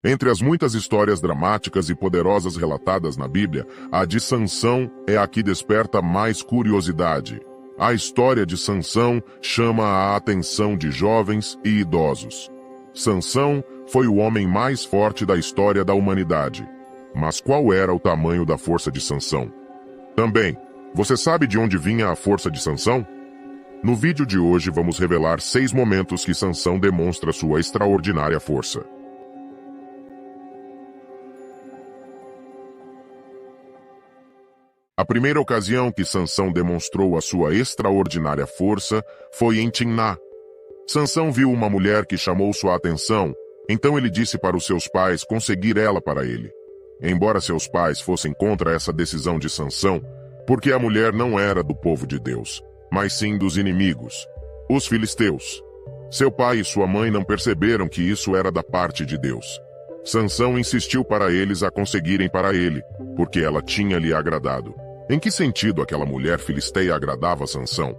Entre as muitas histórias dramáticas e poderosas relatadas na Bíblia, a de Sansão é a que desperta mais curiosidade. A história de Sansão chama a atenção de jovens e idosos. Sansão foi o homem mais forte da história da humanidade. Mas qual era o tamanho da força de Sansão? Também, você sabe de onde vinha a força de Sansão? No vídeo de hoje vamos revelar 6 momentos que Sansão demonstra sua extraordinária força. A primeira ocasião que Sansão demonstrou a sua extraordinária força foi em Timná. Sansão viu uma mulher que chamou sua atenção, então ele disse para os seus pais conseguir ela para ele. Embora seus pais fossem contra essa decisão de Sansão, porque a mulher não era do povo de Deus, mas sim dos inimigos, os filisteus. Seu pai e sua mãe não perceberam que isso era da parte de Deus. Sansão insistiu para eles a conseguirem para ele, porque ela tinha lhe agradado. Em que sentido aquela mulher filisteia agradava Sansão?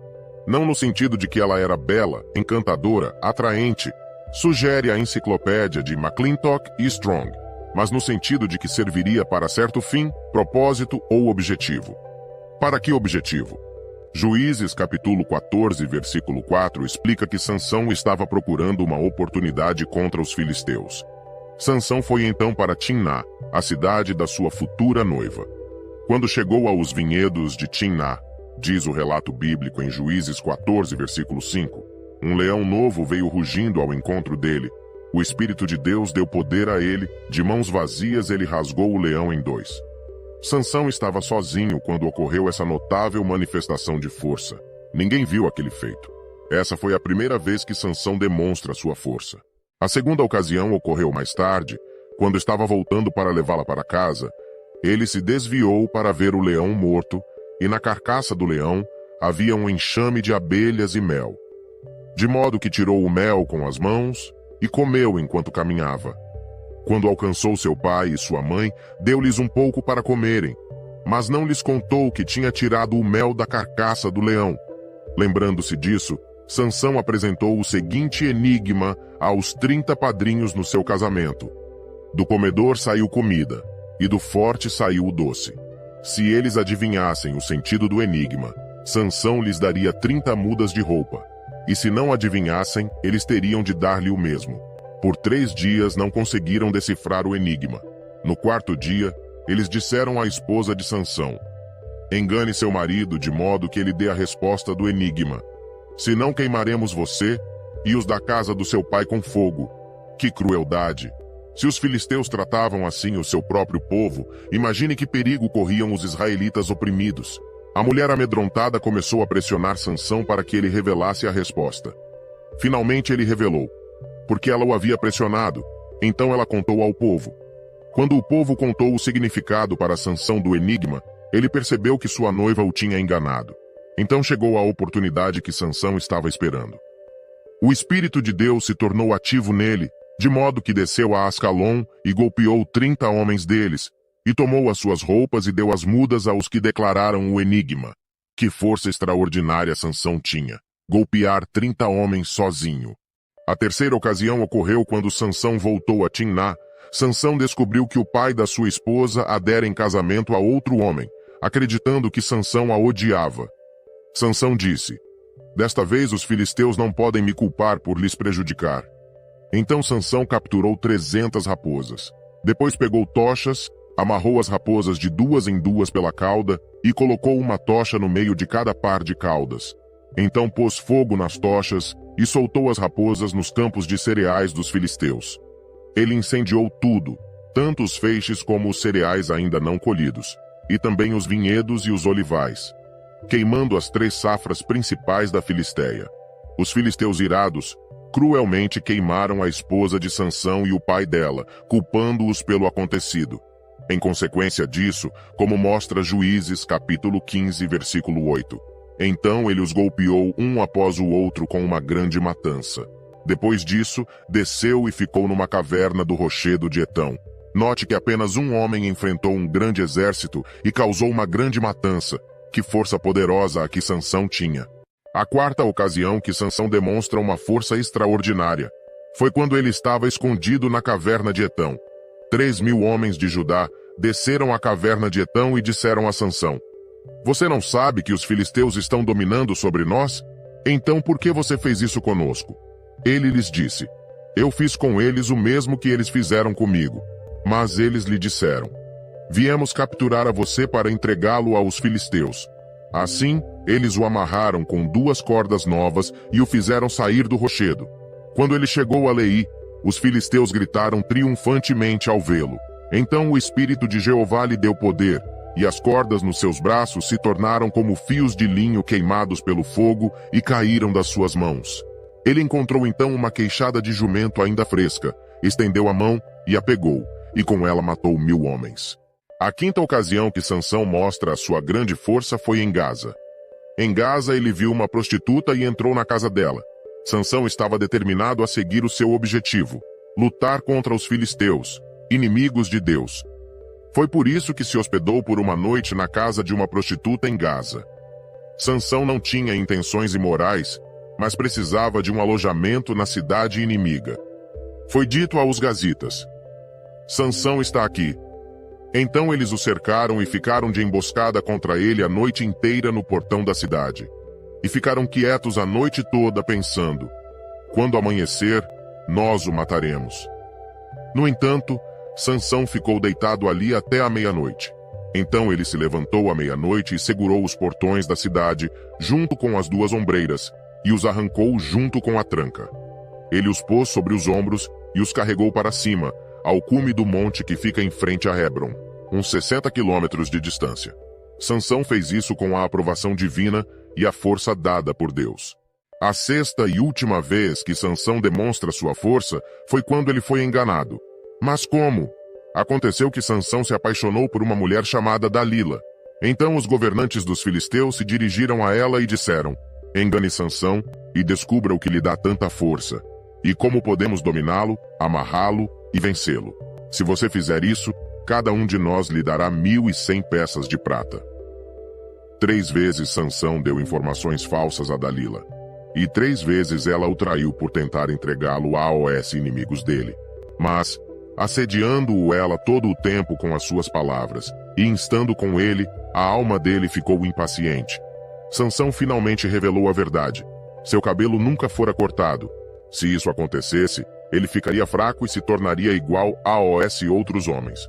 Não no sentido de que ela era bela, encantadora, atraente, sugere a enciclopédia de McClintock e Strong, mas no sentido de que serviria para certo fim, propósito ou objetivo. Para que objetivo? Juízes capítulo 14, versículo 4 explica que Sansão estava procurando uma oportunidade contra os filisteus. Sansão foi então para Timná, a cidade da sua futura noiva. Quando chegou aos vinhedos de Timná, diz o relato bíblico em Juízes 14, versículo 5, um leão novo veio rugindo ao encontro dele. O Espírito de Deus deu poder a ele, de mãos vazias ele rasgou o leão em 2. Sansão estava sozinho quando ocorreu essa notável manifestação de força. Ninguém viu aquele feito. Essa foi a primeira vez que Sansão demonstra sua força. A segunda ocasião ocorreu mais tarde, quando estava voltando para levá-la para casa. Ele se desviou para ver o leão morto, e na carcaça do leão havia um enxame de abelhas e mel. De modo que tirou o mel com as mãos e comeu enquanto caminhava. Quando alcançou seu pai e sua mãe, deu-lhes um pouco para comerem, mas não lhes contou que tinha tirado o mel da carcaça do leão. Lembrando-se disso, Sansão apresentou o seguinte enigma aos 30 padrinhos no seu casamento. Do comedor saiu comida, e do forte saiu o doce. Se eles adivinhassem o sentido do enigma, Sansão lhes daria 30 mudas de roupa, e se não adivinhassem, eles teriam de dar-lhe o mesmo. Por 3 dias não conseguiram decifrar o enigma. No 4º dia, eles disseram à esposa de Sansão: engane seu marido de modo que ele dê a resposta do enigma. Senão queimaremos você e os da casa do seu pai com fogo. Que crueldade! Se os filisteus tratavam assim o seu próprio povo, imagine que perigo corriam os israelitas oprimidos. A mulher amedrontada começou a pressionar Sansão para que ele revelasse a resposta. Finalmente ele revelou, porque ela o havia pressionado. Então ela contou ao povo. Quando o povo contou o significado para Sansão do enigma, ele percebeu que sua noiva o tinha enganado. Então chegou a oportunidade que Sansão estava esperando. O Espírito de Deus se tornou ativo nele, de modo que desceu a Ascalon e golpeou 30 homens deles, e tomou as suas roupas e deu as mudas aos que declararam o enigma. Que força extraordinária Sansão tinha, golpear 30 homens sozinho. A terceira ocasião ocorreu quando Sansão voltou a Timná. Sansão descobriu que o pai da sua esposa a dera em casamento a outro homem, acreditando que Sansão a odiava. Sansão disse: desta vez os filisteus não podem me culpar por lhes prejudicar. Então Sansão capturou 300 raposas. Depois pegou tochas, amarrou as raposas de 2 em 2 pela cauda e colocou uma tocha no meio de cada par de caudas. Então pôs fogo nas tochas e soltou as raposas nos campos de cereais dos filisteus. Ele incendiou tudo, tanto os feixes como os cereais ainda não colhidos, e também os vinhedos e os olivais, queimando as 3 safras principais da Filisteia. Os filisteus irados cruelmente queimaram a esposa de Sansão e o pai dela, culpando-os pelo acontecido. Em consequência disso, como mostra Juízes capítulo 15, versículo 8, então ele os golpeou um após o outro com uma grande matança. Depois disso, desceu e ficou numa caverna do rochedo de Etão. Note que apenas um homem enfrentou um grande exército e causou uma grande matança. Que força poderosa a que Sansão tinha! A quarta ocasião que Sansão demonstra uma força extraordinária foi quando ele estava escondido na caverna de Etão. 3.000 homens de Judá desceram à caverna de Etão e disseram a Sansão: Você não sabe que os filisteus estão dominando sobre nós? Então por que você fez isso conosco? Ele lhes disse: Eu fiz com eles o mesmo que eles fizeram comigo. Mas eles lhe disseram: Viemos capturar a você para entregá-lo aos filisteus. Assim, eles o amarraram com 2 cordas novas e o fizeram sair do rochedo. Quando ele chegou a Leí, os filisteus gritaram triunfantemente ao vê-lo. Então o Espírito de Jeová lhe deu poder, e as cordas nos seus braços se tornaram como fios de linho queimados pelo fogo e caíram das suas mãos. Ele encontrou então uma queixada de jumento ainda fresca, estendeu a mão e a pegou, e com ela matou 1.000 homens. A 5ª ocasião que Sansão mostra a sua grande força foi em Gaza. Em Gaza ele viu uma prostituta e entrou na casa dela. Sansão estava determinado a seguir o seu objetivo: lutar contra os filisteus, inimigos de Deus. Foi por isso que se hospedou por uma noite na casa de uma prostituta em Gaza. Sansão não tinha intenções imorais, mas precisava de um alojamento na cidade inimiga. Foi dito aos gazitas: Sansão está aqui. Então eles o cercaram e ficaram de emboscada contra ele a noite inteira no portão da cidade. E ficaram quietos a noite toda pensando: quando amanhecer, nós o mataremos. No entanto, Sansão ficou deitado ali até a meia-noite. Então ele se levantou à meia-noite e segurou os portões da cidade, junto com as 2 ombreiras, e os arrancou junto com a tranca. Ele os pôs sobre os ombros e os carregou para cima, ao cume do monte que fica em frente a Hebron, uns 60 quilômetros de distância. Sansão fez isso com a aprovação divina e a força dada por Deus. A 6ª e última vez que Sansão demonstra sua força foi quando ele foi enganado. Mas como? Aconteceu que Sansão se apaixonou por uma mulher chamada Dalila. Então os governantes dos filisteus se dirigiram a ela e disseram: Engane Sansão e descubra o que lhe dá tanta força, e como podemos dominá-lo, amarrá-lo e vencê-lo. Se você fizer isso, cada um de nós lhe dará 1.100 peças de prata. 3 vezes Sansão deu informações falsas a Dalila, e 3 vezes ela o traiu por tentar entregá-lo aos inimigos dele. Mas, assediando-o ela todo o tempo com as suas palavras, e instando com ele, a alma dele ficou impaciente. Sansão finalmente revelou a verdade. Seu cabelo nunca fora cortado. Se isso acontecesse, ele ficaria fraco e se tornaria igual aos outros homens.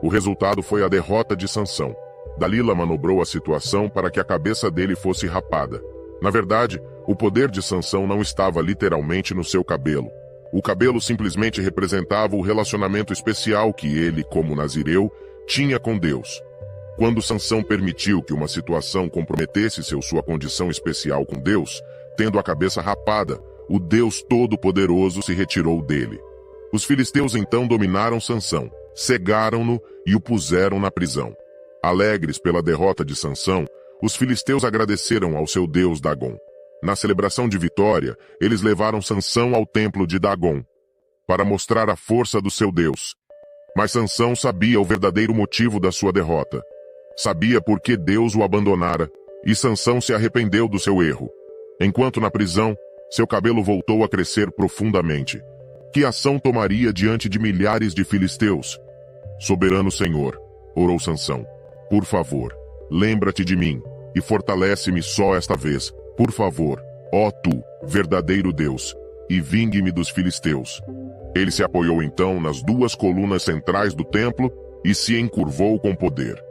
O resultado foi a derrota de Sansão. Dalila manobrou a situação para que a cabeça dele fosse rapada. Na verdade, o poder de Sansão não estava literalmente no seu cabelo. O cabelo simplesmente representava o relacionamento especial que ele, como nazireu, tinha com Deus. Quando Sansão permitiu que uma situação comprometesse sua condição especial com Deus, tendo a cabeça rapada, o Deus Todo-Poderoso se retirou dele. Os filisteus então dominaram Sansão, cegaram-no e o puseram na prisão. Alegres pela derrota de Sansão, os filisteus agradeceram ao seu deus Dagom. Na celebração de vitória, eles levaram Sansão ao templo de Dagom, para mostrar a força do seu deus. Mas Sansão sabia o verdadeiro motivo da sua derrota. Sabia por que Deus o abandonara, e Sansão se arrependeu do seu erro. Enquanto na prisão, seu cabelo voltou a crescer profundamente. Que ação tomaria diante de milhares de filisteus? Soberano Senhor, orou Sansão, por favor, lembra-te de mim, e fortalece-me só esta vez, por favor, ó tu, verdadeiro Deus, e vingue-me dos filisteus. Ele se apoiou então nas 2 colunas centrais do templo e se encurvou com poder.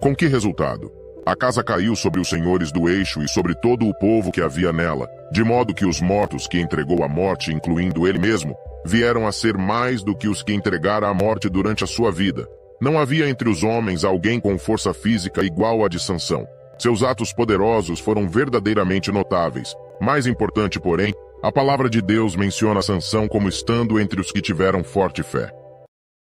Com que resultado? A casa caiu sobre os senhores do eixo e sobre todo o povo que havia nela, de modo que os mortos que entregou à morte, incluindo ele mesmo, vieram a ser mais do que os que entregara à morte durante a sua vida. Não havia entre os homens alguém com força física igual à de Sansão. Seus atos poderosos foram verdadeiramente notáveis. Mais importante, porém, a palavra de Deus menciona Sansão como estando entre os que tiveram forte fé.